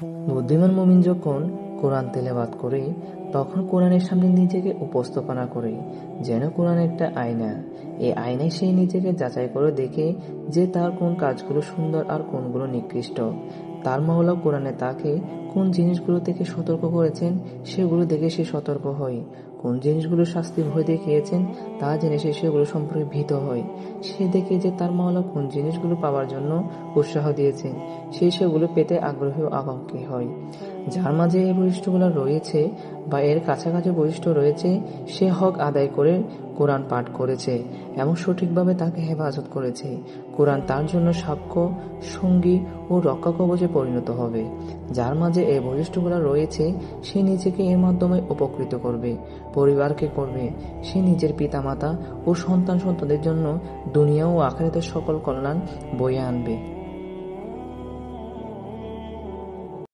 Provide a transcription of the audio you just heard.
বুদ্ধিমান মুমিন যখন কোরআন তেলাওয়াত করে তখন কোরআনের সামনে নিজেকে উপস্থাপনা করে যেন কোরআন একটা আয়না। এই আয়নায় সে নিজেকে যাচাই করে দেখে যে তার কোন কাজগুলো সুন্দর আর কোনগুলো নিকৃষ্ট। তার মাওলা কোরআনে তাকে কোন জিনিসগুলো থেকে সতর্ক করেছেন সেগুলো দেখে সে সতর্ক হয়, কোন জিনিসগুলো শাস্তির ভয় দেখিয়েছেন তা জেনে সে সেগুলো সম্পর্কে ভীত হয়। সে দেখে যে তার মাওলা কোন জিনিসগুলো পাওয়ার জন্য উৎসাহ দিয়েছেন, সে সেগুলো পেতে আগ্রহী ও আকাঙ্ক্ষী হয়। যার মাঝে এই বৈশিষ্ট্যগুলো রয়েছে বা এর কাছাকাছি বৈশিষ্ট্য রয়েছে, সে হক আদায় করে কোরআন পাঠ করেছে এবং সঠিকভাবে তাকে হেফাজত করেছে। কোরআন তার জন্য সাক্ষ্য, সঙ্গী ও রক্ষা কবচে পরিণত হবে। যার মাঝে এই বৈশিষ্ট্যগুলো রয়েছে, সে নিজেকে এর মাধ্যমে উপকৃত করবে, পরিবারকে করবে, সে নিজের পিতামাতা ও সন্তানদের জন্য দুনিয়া ও আখিরাতের সকল কল্যাণ বয়ে আনবে।